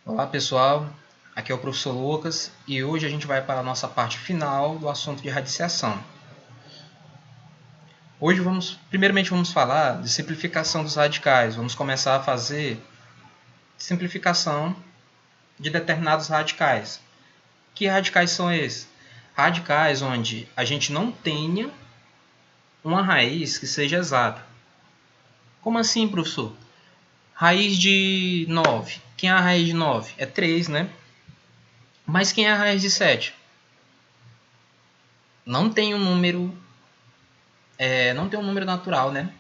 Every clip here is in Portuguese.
Olá pessoal, aqui é o professor Lucas e hoje a gente vai para a nossa parte final do assunto de radiciação. Hoje primeiramente vamos falar de simplificação dos radicais. Vamos começar a fazer simplificação de determinados radicais. Que radicais são esses? Radicais onde a gente não tenha uma raiz que seja exata. Como assim, professor? Raiz de 9. Quem é a raiz de 9? É 3, né? Mas quem é a raiz de 7? Não tem um número não tem um número natural, né?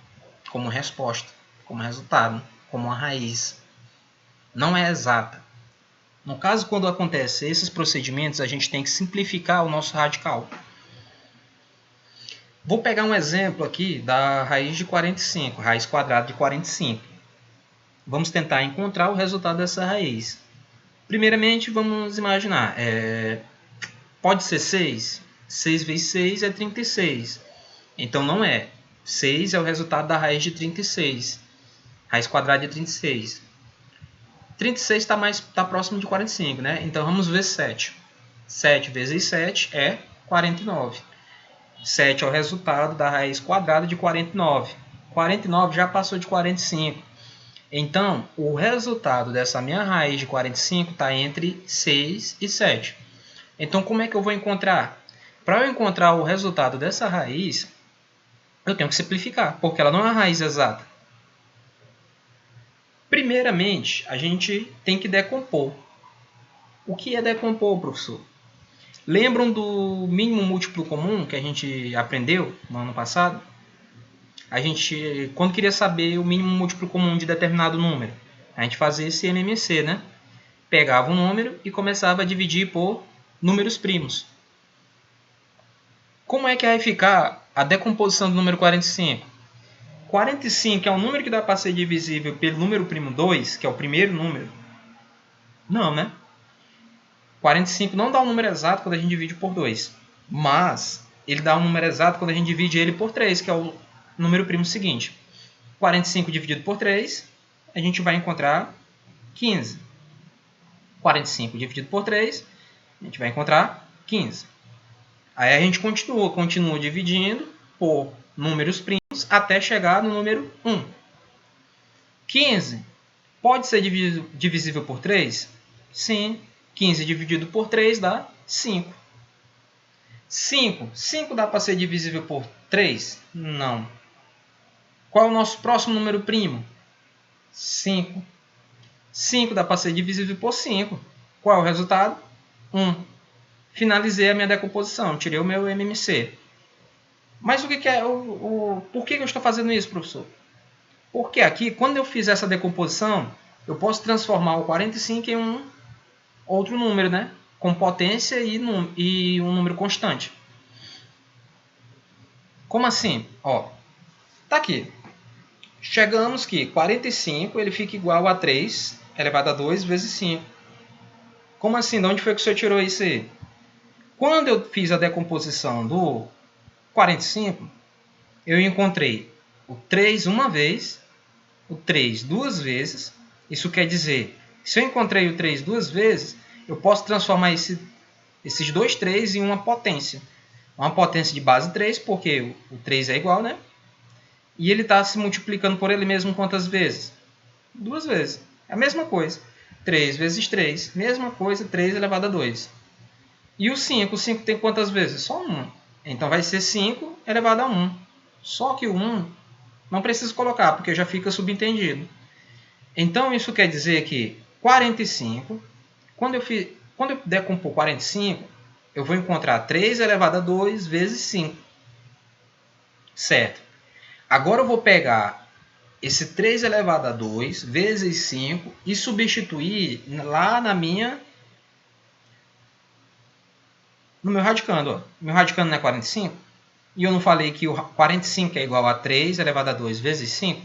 Como resposta, como resultado, como uma raiz. Não é exata. No caso, quando acontece esses procedimentos, a gente tem que simplificar o nosso radical. Vou pegar um exemplo aqui da raiz de 45, raiz quadrada de 45. Vamos tentar encontrar o resultado dessa raiz. Primeiramente, vamos imaginar, pode ser 6? 6 vezes 6 é 36. Então não é. 6 é o resultado da raiz de 36. Raiz quadrada de 36. 36 está próximo de 45, né? Então vamos ver 7. 7 vezes 7 é 49. 7 é o resultado da raiz quadrada de 49. 49 já passou de 45. Então, o resultado dessa minha raiz de 45 está entre 6 e 7. Então, como é que eu vou encontrar? Para eu encontrar o resultado dessa raiz, eu tenho que simplificar, porque ela não é uma raiz exata. Primeiramente, a gente tem que decompor. O que é decompor, professor? Lembram do mínimo múltiplo comum que a gente aprendeu no ano passado? A gente, quando queria saber o mínimo múltiplo comum de determinado número, a gente fazia esse MMC, né? Pegava um número e começava a dividir por números primos. Como é que vai ficar a decomposição do número 45? 45 é um número que dá para ser divisível pelo número primo 2, que é o primeiro número? Não, né? 45 não dá um número exato quando a gente divide por 2. Mas ele dá um número exato quando a gente divide ele por 3, que é o número primo seguinte. 45 dividido por 3, a gente vai encontrar 15. 45 dividido por 3, a gente vai encontrar 15. Aí a gente continua dividindo por números primos até chegar no número 1. 15 pode ser divisível por 3? Sim. 15 dividido por 3 dá 5. 5. 5 dá para ser divisível por 3? Não. Qual é o nosso próximo número primo? 5. 5 dá para ser divisível por 5. Qual é o resultado? 1. Finalizei a minha decomposição, tirei o meu MMC. Mas o que é por que eu estou fazendo isso, professor? Porque aqui, quando eu fizer essa decomposição, eu posso transformar o 45 em um outro número, né? Com potência e um número constante. Como assim? Ó, tá aqui. Chegamos que 45 ele fica igual a 3 elevado a 2 vezes 5. Como assim? De onde foi que o senhor tirou isso aí? Quando eu fiz a decomposição do 45, eu encontrei o 3 uma vez, o 3 duas vezes. Isso quer dizer, se eu encontrei o 3 duas vezes, eu posso transformar esses dois 3 em uma potência. Uma potência de base 3, porque o 3 é igual, né? E ele está se multiplicando por ele mesmo quantas vezes? Duas vezes. É a mesma coisa. 3 vezes 3, mesma coisa, 3 elevado a 2. E o 5? O 5 tem quantas vezes? Só 1. Então vai ser 5 elevado a 1. Só que o 1 não preciso colocar, porque já fica subentendido. Então isso quer dizer que 45, quando eu decompor 45, eu vou encontrar 3 elevado a 2 vezes 5. Certo. Agora eu vou pegar esse 3 elevado a 2 vezes 5 e substituir lá no meu radicando. Ó. Meu radicando não é 45? E eu não falei que o 45 é igual a 3 elevado a 2 vezes 5?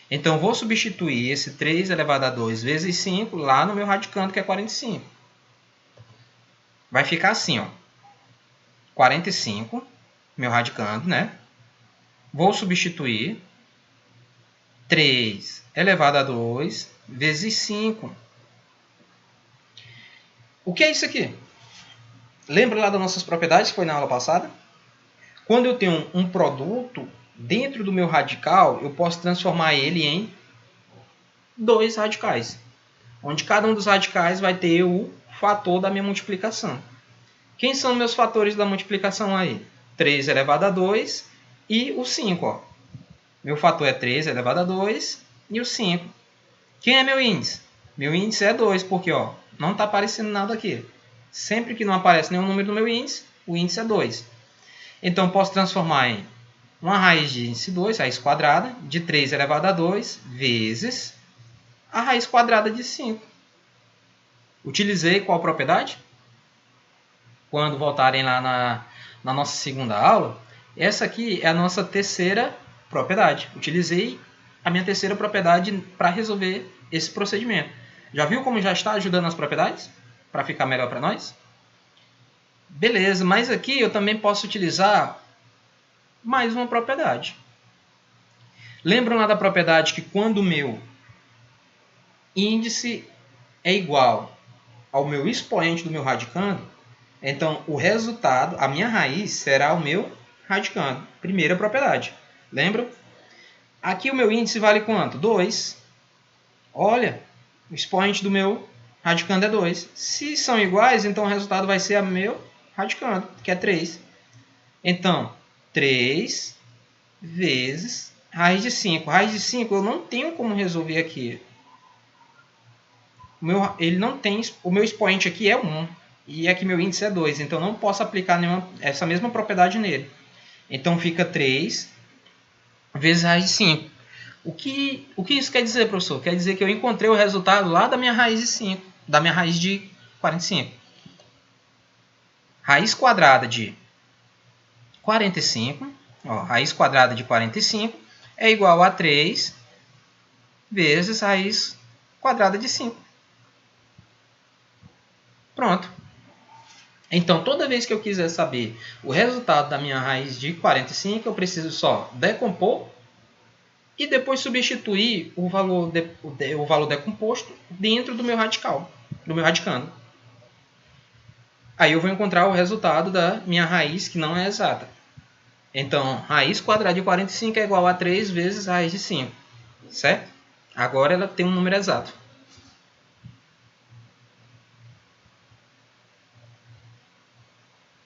Então eu vou substituir esse 3 elevado a 2 vezes 5 lá no meu radicando, que é 45. Vai ficar assim, ó. 45, meu radicando, né? Vou substituir 3 elevado a 2 vezes 5. O que é isso aqui? Lembra lá das nossas propriedades que foi na aula passada? Quando eu tenho um produto dentro do meu radical, eu posso transformar ele em dois radicais, onde cada um dos radicais vai ter o fator da minha multiplicação. Quem são meus fatores da multiplicação aí? 3 elevado a 2 e o 5. Ó. Meu fator é 3 elevado a 2 e o 5. Quem é meu índice? Meu índice é 2, porque ó, não está aparecendo nada aqui. Sempre que não aparece nenhum número no meu índice, o índice é 2. Então, eu posso transformar em uma raiz de índice 2, raiz quadrada, de 3 elevado a 2, vezes a raiz quadrada de 5. Utilizei qual propriedade? Quando voltarem lá na nossa segunda aula, essa aqui é a nossa terceira propriedade. Utilizei a minha terceira propriedade para resolver esse procedimento. Já viu como já está ajudando as propriedades? Para ficar melhor para nós? Beleza, mas aqui eu também posso utilizar mais uma propriedade. Lembram lá da propriedade que quando o meu índice é igual ao meu expoente do meu radicando, então o resultado, a minha raiz, será o meu radicando. Primeira propriedade. Lembram? Aqui o meu índice vale quanto? 2. Olha, o expoente do meu radicando é 2. Se são iguais, então o resultado vai ser o meu radicando, que é 3. Então, 3 vezes raiz de 5. Raiz de 5 eu não tenho como resolver aqui. Ele não tem, o meu expoente aqui é 1. E aqui meu índice é 2. Então, eu não posso aplicar essa mesma propriedade nele. Então, fica 3 vezes raiz de 5. O que isso quer dizer, professor? Quer dizer que eu encontrei o resultado lá da minha raiz de 5. Da minha raiz de 45. Raiz quadrada de 45. Ó, raiz quadrada de 45 é igual a 3 vezes raiz quadrada de 5. Pronto. Então, toda vez que eu quiser saber o resultado da minha raiz de 45, eu preciso só decompor e depois substituir o valor decomposto dentro do meu radical, do meu radicando. Aí eu vou encontrar o resultado da minha raiz, que não é exata. Então, raiz quadrada de 45 é igual a 3 vezes raiz de 5. Certo? Agora ela tem um número exato.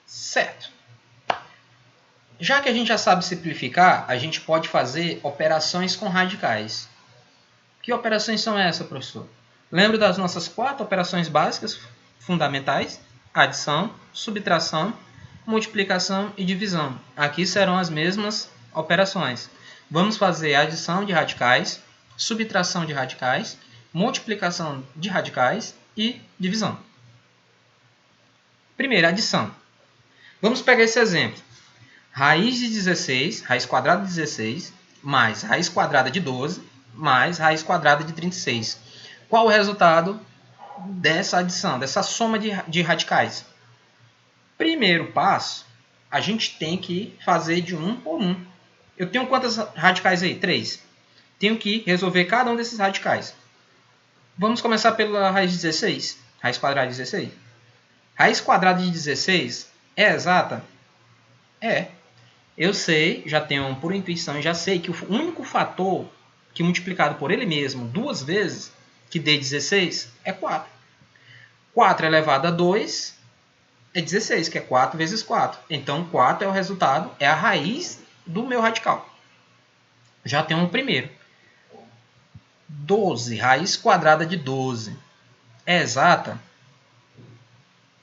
Certo. Já que a gente já sabe simplificar, a gente pode fazer operações com radicais. Que operações são essas, professor? Lembra das nossas 4 operações básicas fundamentais? Adição, subtração, multiplicação e divisão. Aqui serão as mesmas operações. Vamos fazer adição de radicais, subtração de radicais, multiplicação de radicais e divisão. Primeiro, adição. Vamos pegar esse exemplo. Raiz de 16, raiz quadrada de 16, mais raiz quadrada de 12, mais raiz quadrada de 36. Qual o resultado dessa adição, dessa soma de radicais? Primeiro passo, a gente tem que fazer de um por um. Eu tenho quantas radicais aí? 3. Tenho que resolver cada um desses radicais. Vamos começar pela raiz de 16. Raiz quadrada de 16. Raiz quadrada de 16 é exata? É. Eu sei, já tenho por intuição, já sei que o único fator que multiplicado por ele mesmo 2 vezes, que dê 16, é 4. 4 elevado a 2 é 16, que é 4 vezes 4. Então, 4 é o resultado, é a raiz do meu radical. Já tenho um primeiro. 12, raiz quadrada de 12. É exata?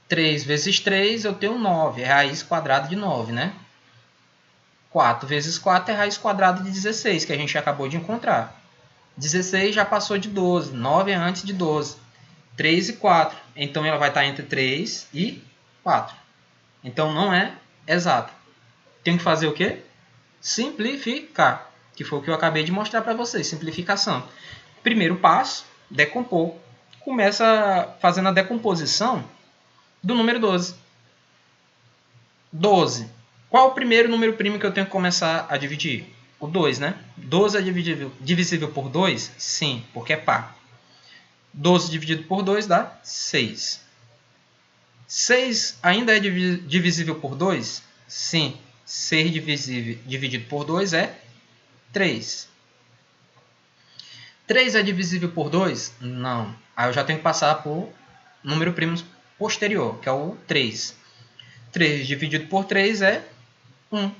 3 vezes 3 eu tenho 9, é raiz quadrada de 9, né? 4 vezes 4 é raiz quadrada de 16, que a gente acabou de encontrar. 16 já passou de 12, 9 é antes de 12. 3 e 4, então ela vai estar entre 3 e 4. Então não é exata. Tenho que fazer o quê? Simplificar, que foi o que eu acabei de mostrar para vocês, simplificação. Primeiro passo, decompor. Começa fazendo a decomposição do número 12. 12. Qual o primeiro número primo que eu tenho que começar a dividir? O 2, né? 12 é divisível por 2? Sim, porque é par. 12 dividido por 2 dá 6. 6 ainda é divisível por 2? Sim. 6 dividido por 2 é 3. 3 é divisível por 2? Não. Aí eu já tenho que passar por número primo posterior, que é o 3. 3 dividido por 3 é 1.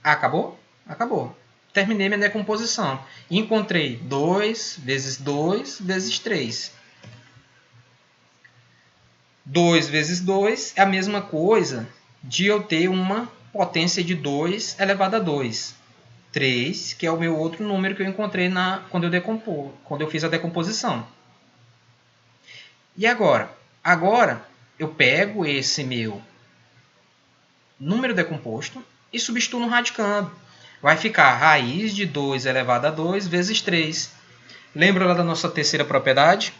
Acabou? Acabou. Terminei minha decomposição. Encontrei 2 vezes 2 vezes 3. 2 vezes 2 é a mesma coisa de eu ter uma potência de 2 elevado a 2. 3, que é o meu outro número que eu encontrei quando eu fiz a decomposição. E agora? Agora eu pego esse meu número decomposto e substituo no radicando. Vai ficar raiz de 2 elevado a 2 vezes 3. Lembra lá da nossa terceira propriedade?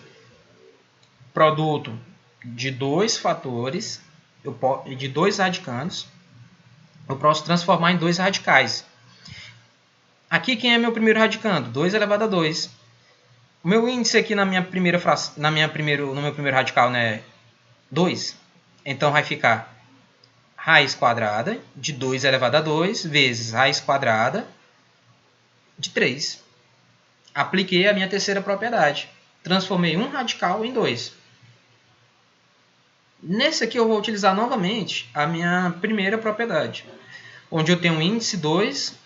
Produto de dois fatores, de dois radicandos, eu posso transformar em dois radicais. Aqui quem é meu primeiro radicando? 2 elevado a 2. O meu índice aqui no meu primeiro radical, né, é 2. Então vai ficar raiz quadrada de 2 elevado a 2 vezes raiz quadrada de 3. Apliquei a minha terceira propriedade. Transformei um radical em 2. Nesse aqui eu vou utilizar novamente a minha primeira propriedade, onde eu tenho um índice 2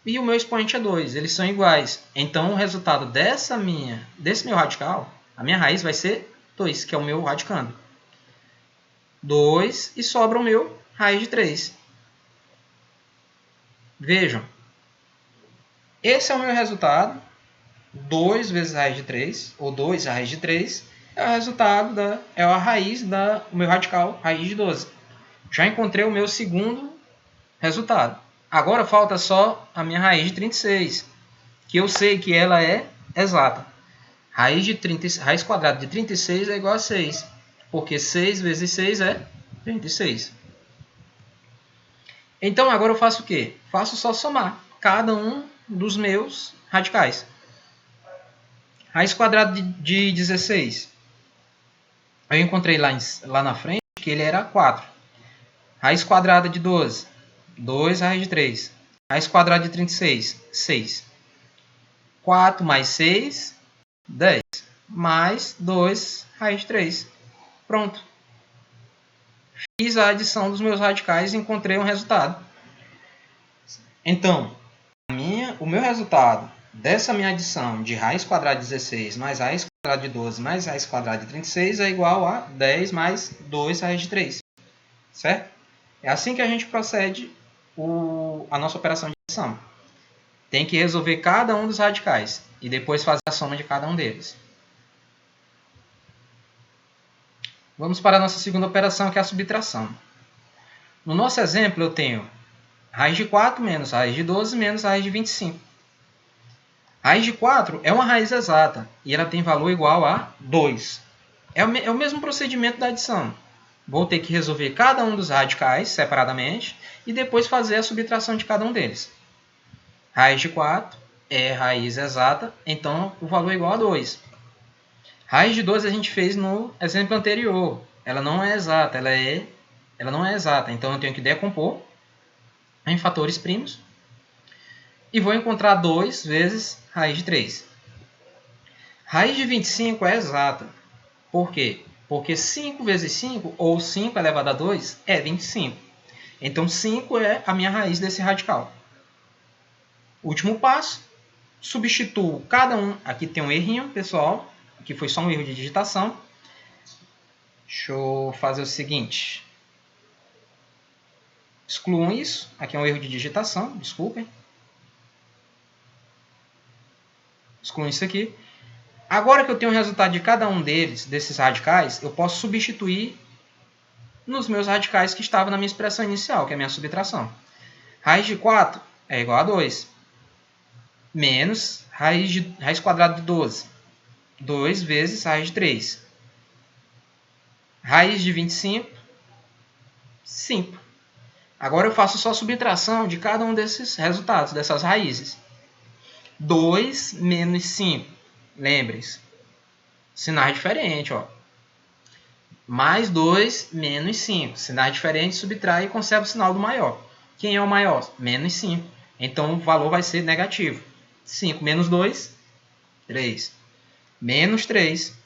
e o meu expoente é 2. Eles são iguais. Então o resultado desse meu radical, a minha raiz vai ser 2, que é o meu radicando. 2 e sobra o meu raiz de 3. Vejam. Esse é o meu resultado. 2 vezes raiz de 3, ou 2 raiz de 3, é o resultado é a raiz do meu radical, raiz de 12. Já encontrei o meu segundo resultado. Agora falta só a minha raiz de 36, que eu sei que ela é exata. Raiz quadrada de 36 é igual a 6, porque 6 vezes 6 é 36. Então agora eu faço o quê? Faço só somar cada um dos meus radicais. Raiz quadrada de 16. Eu encontrei lá na frente que ele era 4. Raiz quadrada de 12. 2 raiz de 3. Raiz quadrada de 36. 6. 4 mais 6, 10. Mais 2 raiz de 3. Pronto. Fiz a adição dos meus radicais e encontrei um resultado. Então, o meu resultado dessa minha adição de raiz quadrada de 16 mais raiz quadrada de 12 mais raiz quadrada de 36 é igual a 10 mais 2 raiz de 3. Certo? É assim que a gente procede a nossa operação de adição. Tem que resolver cada um dos radicais e depois fazer a soma de cada um deles. Vamos para a nossa segunda operação, que é a subtração. No nosso exemplo, eu tenho raiz de 4 menos raiz de 12 menos raiz de 25. Raiz de 4 é uma raiz exata e ela tem valor igual a 2. É o mesmo procedimento da adição. Vou ter que resolver cada um dos radicais separadamente e depois fazer a subtração de cada um deles. Raiz de 4 é raiz exata, então o valor é igual a 2. Raiz de 12 a gente fez no exemplo anterior. Ela não é exata, ela não é exata, então eu tenho que decompor em fatores primos e vou encontrar 2 vezes raiz de 3. Raiz de 25 é exata. Por quê? Porque 5 vezes 5, ou 5 elevado a 2, é 25. Então 5 é a minha raiz desse radical. Último passo, substituo cada um. Aqui tem um errinho, pessoal. Aqui foi só um erro de digitação. Deixa eu fazer o seguinte. Excluam isso. Aqui é um erro de digitação, desculpem. Excluam isso aqui. Agora que eu tenho o resultado de cada um desses radicais, eu posso substituir nos meus radicais que estavam na minha expressão inicial, que é a minha subtração. Raiz de 4 é igual a 2. Menos raiz quadrada de 12. 2 vezes raiz de 3. Raiz de 25, 5. Agora eu faço só a subtração de cada um desses resultados, dessas raízes. 2 menos 5. Lembrem-se. Sinais diferentes. Ó. mais 2 menos 5. Sinais diferentes, subtrai e conserva o sinal do maior. Quem é o maior? Menos 5. Então, o valor vai ser negativo. 5 menos 2, 3. Menos 3,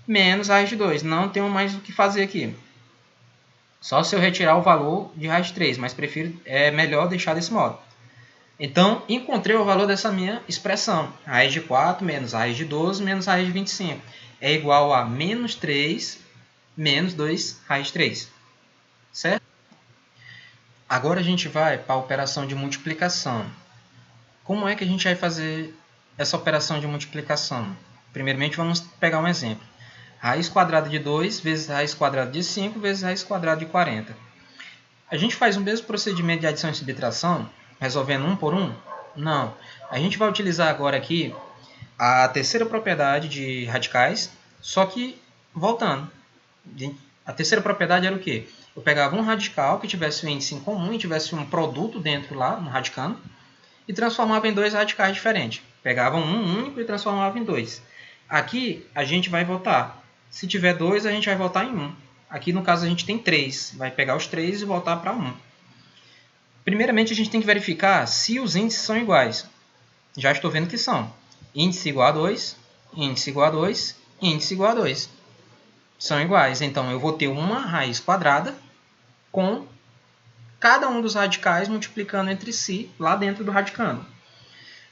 menos raiz de 2. Não tenho mais o que fazer aqui. Só se eu retirar o valor de raiz de 3, mas é melhor deixar desse modo. Então, encontrei o valor dessa minha expressão. Raiz de 4 menos raiz de 12 menos raiz de 25. É igual a menos 3 menos 2 raiz de 3. Certo? Agora a gente vai para a operação de multiplicação. Como é que a gente vai fazer essa operação de multiplicação? Primeiramente, vamos pegar um exemplo. Raiz quadrada de 2 vezes raiz quadrada de 5 vezes raiz quadrada de 40. A gente faz o mesmo procedimento de adição e subtração, resolvendo um por um? Não. A gente vai utilizar agora aqui a terceira propriedade de radicais, só que voltando. A terceira propriedade era o quê? Eu pegava um radical que tivesse um índice em comum e tivesse um produto dentro lá, um radicando, e transformava em dois radicais diferentes. Pegava um único e transformava em dois. Aqui a gente vai voltar. Se tiver 2, a gente vai voltar em 1. Aqui no caso a gente tem 3. Vai pegar os 3 e voltar para 1. Primeiramente a gente tem que verificar se os índices são iguais. Já estou vendo que são. Índice igual a 2, índice igual a 2, índice igual a 2. São iguais. Então eu vou ter uma raiz quadrada com cada um dos radicais multiplicando entre si lá dentro do radicando.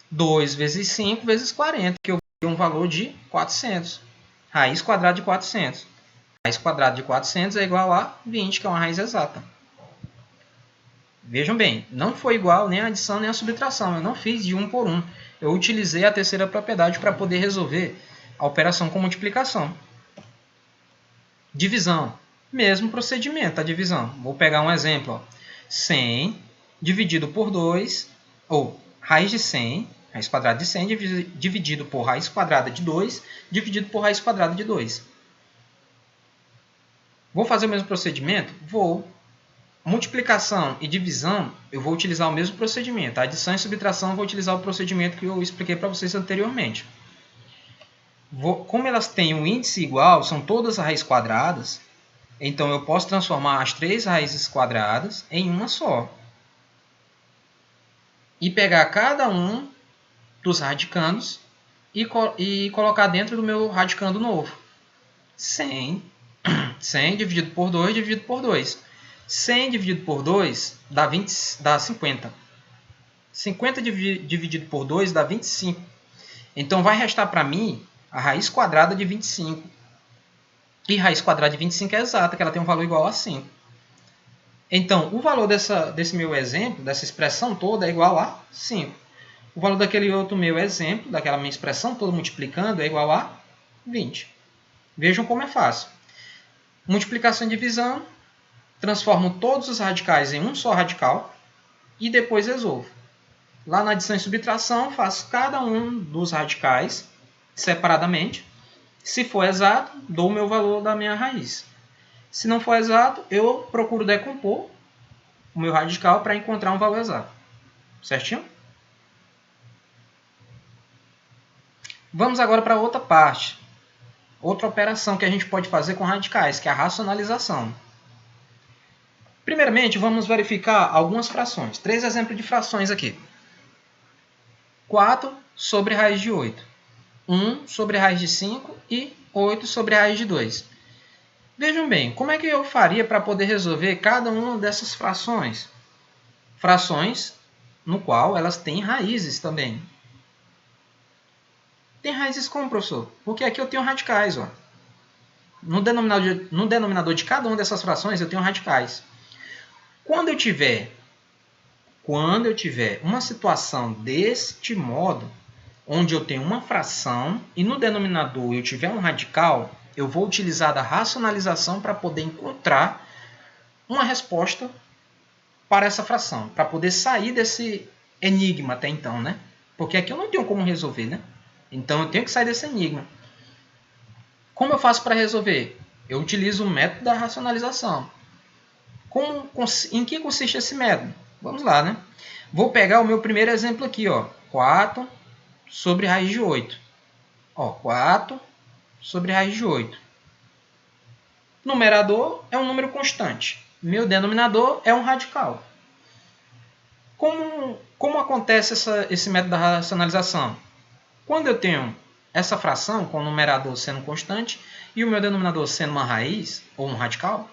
2 vezes 5 vezes 40, que eu vou ter um valor de 400. Raiz quadrada de 400. Raiz quadrada de 400 é igual a 20, que é uma raiz exata. Vejam bem, não foi igual nem a adição nem a subtração. Eu não fiz de um por um. Eu utilizei a terceira propriedade para poder resolver a operação com multiplicação. Divisão. Mesmo procedimento, a divisão. Vou pegar um exemplo. Ó. 100 dividido por 2, ou raiz de 100, raiz quadrada de 100 dividido por raiz quadrada de 2, dividido por raiz quadrada de 2. Vou fazer o mesmo procedimento? Vou. Multiplicação e divisão, eu vou utilizar o mesmo procedimento. A adição e subtração, eu vou utilizar o procedimento que eu expliquei para vocês anteriormente. Como elas têm um índice igual, são todas raízes quadradas, então eu posso transformar as três raízes quadradas em uma só. E pegar cada um dos radicandos e colocar dentro do meu radicando novo. 100 dividido por 2 dividido por 2. 100 dividido por 2 dá 50. 50 dividido por 2 dá 25. Então, vai restar para mim a raiz quadrada de 25. E raiz quadrada de 25 é exata, que ela tem um valor igual a 5. Então, o valor desse meu exemplo, dessa expressão toda, é igual a 5. O valor daquele outro meu exemplo, daquela minha expressão toda multiplicando, é igual a 20. Vejam como é fácil. Multiplicação e divisão, transformo todos os radicais em um só radical e depois resolvo. Lá na adição e subtração, faço cada um dos radicais separadamente. Se for exato, dou o meu valor da minha raiz. Se não for exato, eu procuro decompor o meu radical para encontrar um valor exato. Certinho? Vamos agora para outra parte. Outra operação que a gente pode fazer com radicais, que é a racionalização. Primeiramente, vamos verificar algumas frações. 3 exemplos de frações aqui. 4 sobre raiz de 8. 1 sobre raiz de 5 e 8 sobre raiz de 2. Vejam bem, como é que eu faria para poder resolver cada uma dessas frações? Frações no qual elas têm raízes também. Tem raízes como, professor? Porque aqui eu tenho radicais. Ó. No denominador de cada uma dessas frações eu tenho radicais. Quando eu tiver uma situação deste modo, onde eu tenho uma fração e no denominador eu tiver um radical, eu vou utilizar da racionalização para poder encontrar uma resposta para essa fração, para poder sair desse enigma até então, né? Porque aqui eu não tenho como resolver, né? Então eu tenho que sair desse enigma. Como eu faço para resolver? Eu utilizo o método da racionalização. Em que consiste esse método? Vamos lá, né? Vou pegar o meu primeiro exemplo aqui, ó. 4 sobre raiz de 8. Ó, 4 sobre raiz de 8. Numerador é um número constante. Meu denominador é um radical. Como acontece esse método da racionalização? Quando eu tenho essa fração com o numerador sendo constante e o meu denominador sendo uma raiz ou um radical,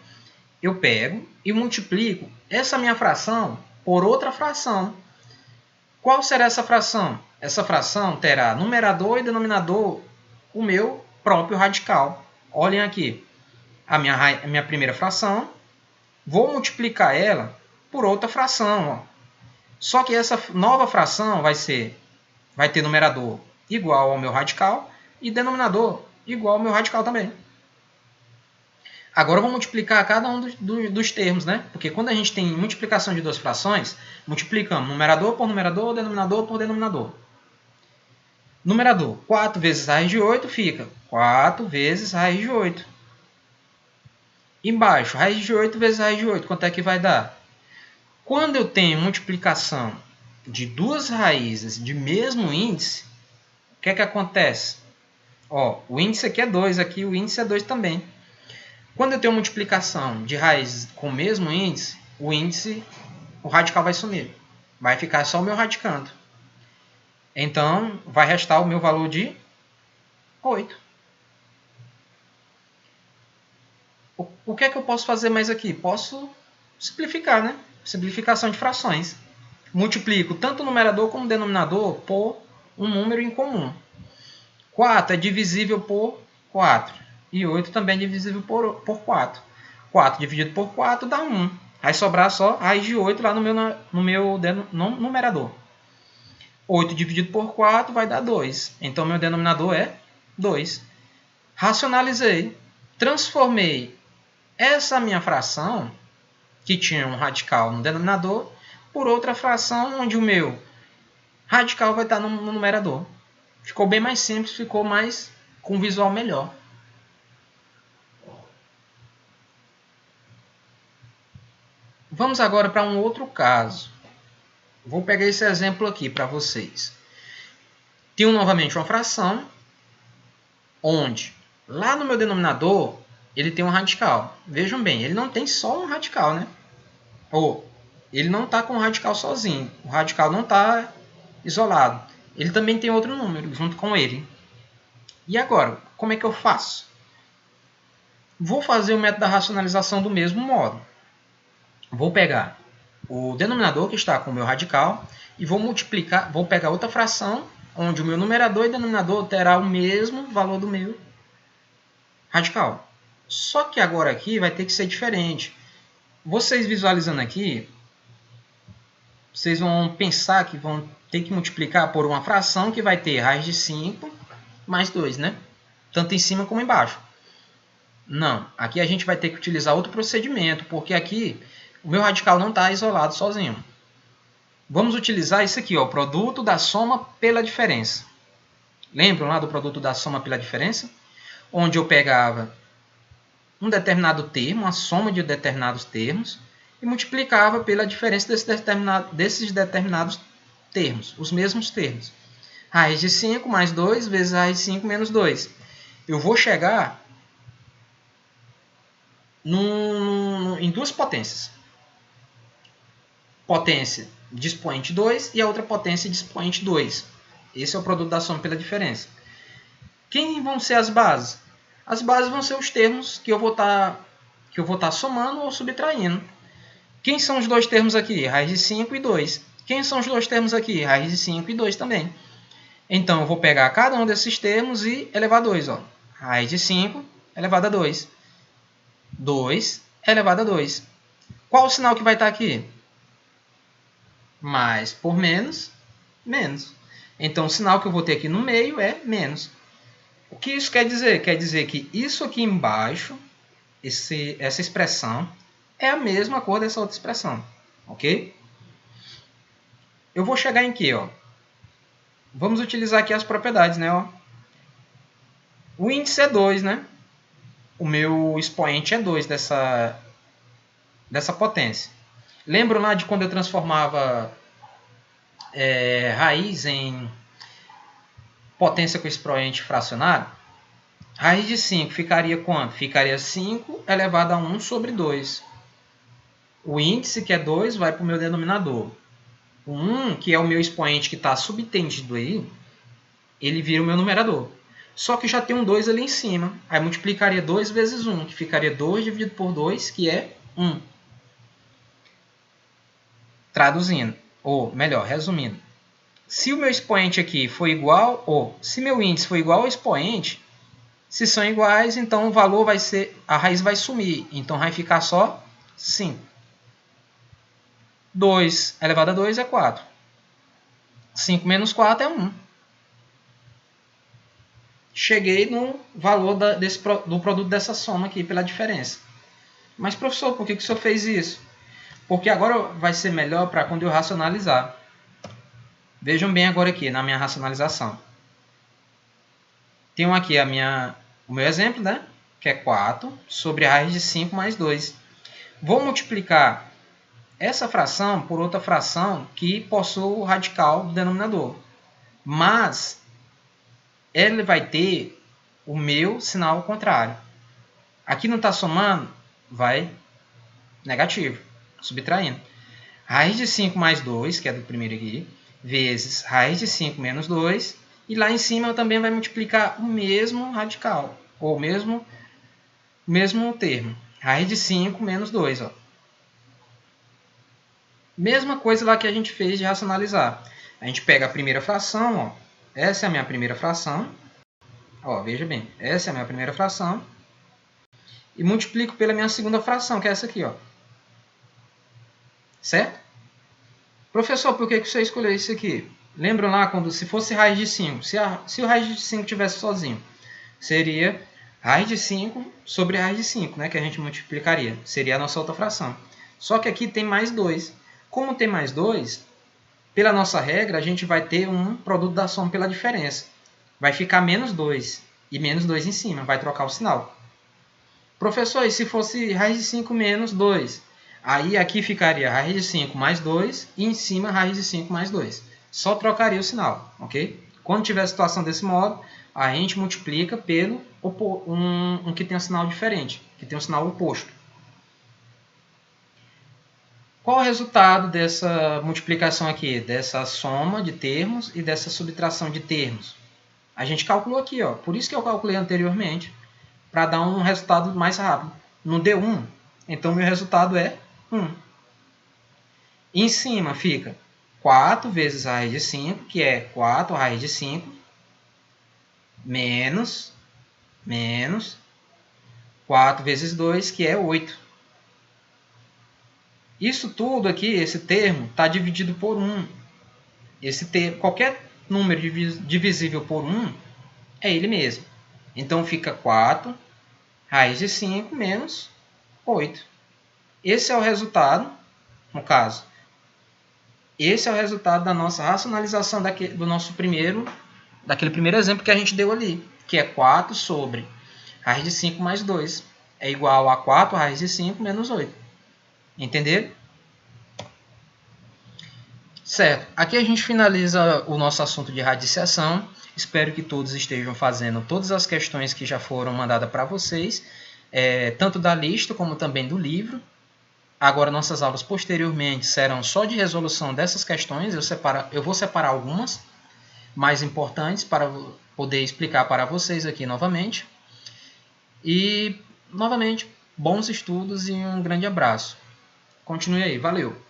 eu pego e multiplico essa minha fração por outra fração. Qual será essa fração? Essa fração terá numerador e denominador o meu próprio radical. Olhem aqui, a minha primeira fração, vou multiplicar ela por outra fração. Ó. Só que essa nova fração vai ter numerador igual ao meu radical e denominador igual ao meu radical também. Agora eu vou multiplicar cada um dos termos, né? Porque quando a gente tem multiplicação de duas frações, multiplicamos numerador por numerador, denominador por denominador. Numerador, 4 vezes raiz de 8 fica 4 vezes raiz de 8. Embaixo, raiz de 8 vezes raiz de 8, quanto é que vai dar? Quando eu tenho multiplicação de duas raízes de mesmo índice, o que é que acontece? Ó, o índice aqui é 2, aqui o índice é 2 também. Quando eu tenho multiplicação de raízes com o mesmo índice, o radical vai sumir. Vai ficar só o meu radicando. Então, vai restar o meu valor de 8. O que é que eu posso fazer mais aqui? Posso simplificar, né? Simplificação de frações. Multiplico tanto o numerador como o denominador por um número em comum. 4 é divisível por 4. E 8 também é divisível por 4. 4 dividido por 4 dá 1. Vai sobrar só raiz de 8 lá no meu numerador. 8 dividido por 4 vai dar 2. Então, meu denominador é 2. Racionalizei. Transformei essa minha fração, que tinha um radical no denominador, por outra fração onde o meu radical vai estar no numerador. Ficou bem mais simples, ficou mais com um visual melhor. Vamos agora para um outro caso. Vou pegar esse exemplo aqui para vocês. Tenho novamente uma fração, onde lá no meu denominador ele tem um radical. Vejam bem, ele não tem só um radical, né? Ou ele não está com um radical sozinho. O radical não está isolado. Ele também tem outro número junto com ele. E agora, como é que eu faço? Vou fazer o método da racionalização do mesmo modo. Vou pegar o denominador que está com o meu radical e vou multiplicar, vou pegar outra fração onde o meu numerador e denominador terá o mesmo valor do meu radical. Só que agora aqui vai ter que ser diferente. Vocês visualizando aqui, vocês vão pensar que vão ter que multiplicar por uma fração que vai ter raiz de 5 mais 2, né? Tanto em cima como embaixo. Não, aqui a gente vai ter que utilizar outro procedimento, porque aqui o meu radical não está isolado sozinho. Vamos utilizar isso aqui, ó, o produto da soma pela diferença. Lembram lá do produto da soma pela diferença? Onde eu pegava um determinado termo, a soma de determinados termos, e multiplicava pela diferença desses determinados termos, os mesmos termos. Raiz de 5 mais 2 vezes raiz de 5 menos 2. Eu vou chegar em duas potências. Potência de expoente 2 e a outra potência de expoente 2. Esse é o produto da soma pela diferença. Quem vão ser as bases? As bases vão ser os termos que eu vou estar somando ou subtraindo. Quem são os dois termos aqui? Raiz de 5 e 2. Quem são os dois termos aqui? Raiz de 5 e 2 também. Então, eu vou pegar cada um desses termos e elevar a 2. Ó. Raiz de 5 elevado a 2. 2 elevado a 2. Qual o sinal que vai estar aqui? Mais por menos, menos. Então, o sinal que eu vou ter aqui no meio é menos. O que isso quer dizer? Quer dizer que isso aqui embaixo, essa expressão, é a mesma cor dessa outra expressão. Ok? Eu vou chegar em quê? Ó? Vamos utilizar aqui as propriedades. Né? Ó. O índice é 2, né? O meu expoente é 2 dessa potência. Lembram lá de quando eu transformava raiz em potência com expoente fracionário? Raiz de 5 ficaria quanto? Ficaria 5 elevado a 1 sobre 2. O índice, que é 2, vai para o meu denominador. O 1, que é o meu expoente que está subtendido aí, ele vira o meu numerador. Só que já tem um 2 ali em cima. Aí multiplicaria 2 vezes 1, que ficaria 2 dividido por 2, que é 1. Traduzindo, ou melhor, resumindo. Se o meu expoente aqui for igual, ou se meu índice for igual ao expoente, se são iguais, então o valor vai ser, a raiz vai sumir. Então vai ficar só 5. 2 elevado a 2 é 4. 5 menos 4 é 1. Cheguei no valor do produto dessa soma aqui pela diferença. Mas, professor, por que o senhor fez isso? Porque agora vai ser melhor para quando eu racionalizar. Vejam bem agora aqui na minha racionalização. Tenho aqui o meu exemplo, né? Que é 4 sobre a raiz de 5 mais 2. Vou multiplicar essa fração por outra fração que possui o radical do denominador. Mas ele vai ter o meu sinal ao contrário. Aqui não está somando, vai negativo, subtraindo. Raiz de 5 mais 2, que é do primeiro aqui, vezes raiz de 5 menos 2, e lá em cima eu também vai multiplicar o mesmo radical, ou o mesmo termo. Raiz de 5 menos 2. Ó. Mesma coisa lá que a gente fez de racionalizar. A gente pega a primeira fração, ó. Essa é a minha primeira fração. Ó, veja bem, essa é a minha primeira fração. E multiplico pela minha segunda fração, que é essa aqui, ó. Certo? Professor, por que você escolheu isso aqui? Lembram lá quando se fosse raiz de 5? Se o raiz de 5 tivesse sozinho, seria raiz de 5 sobre raiz de 5, né, que a gente multiplicaria. Seria a nossa outra fração. Só que aqui tem mais 2. Como tem mais 2, pela nossa regra, a gente vai ter um produto da soma pela diferença. Vai ficar menos 2 e menos 2 em cima, vai trocar o sinal. Professor, e se fosse raiz de 5 menos 2? Aí aqui ficaria raiz de 5 mais 2 e em cima raiz de 5 mais 2. Só trocaria o sinal, ok? Quando tiver a situação desse modo, a gente multiplica pelo um que tem um sinal diferente, que tem um sinal oposto. Qual o resultado dessa multiplicação aqui? Dessa soma de termos e dessa subtração de termos? A gente calculou aqui, ó. Por isso que eu calculei anteriormente, para dar um resultado mais rápido. Não deu 1, então meu resultado é 1. Em cima fica 4 vezes a raiz de 5, que é 4 raiz de 5, menos 4 vezes 2, que é 8. Isso tudo aqui, esse termo, está dividido por 1. Qualquer número divisível por 1 é ele mesmo. Então fica 4 raiz de 5 menos 8. Esse é o resultado, no caso. Esse é o resultado da nossa racionalização daquele primeiro exemplo que a gente deu ali, que é 4 sobre raiz de 5 mais 2. É igual a 4 raiz de 5 menos 8. Entenderam? Certo. Aqui a gente finaliza o nosso assunto de radiciação. Espero que todos estejam fazendo todas as questões que já foram mandadas para vocês, tanto da lista como também do livro. Agora, nossas aulas posteriormente serão só de resolução dessas questões. Eu vou separar algumas mais importantes para poder explicar para vocês aqui novamente. E, novamente, bons estudos e um grande abraço. Continue aí. Valeu!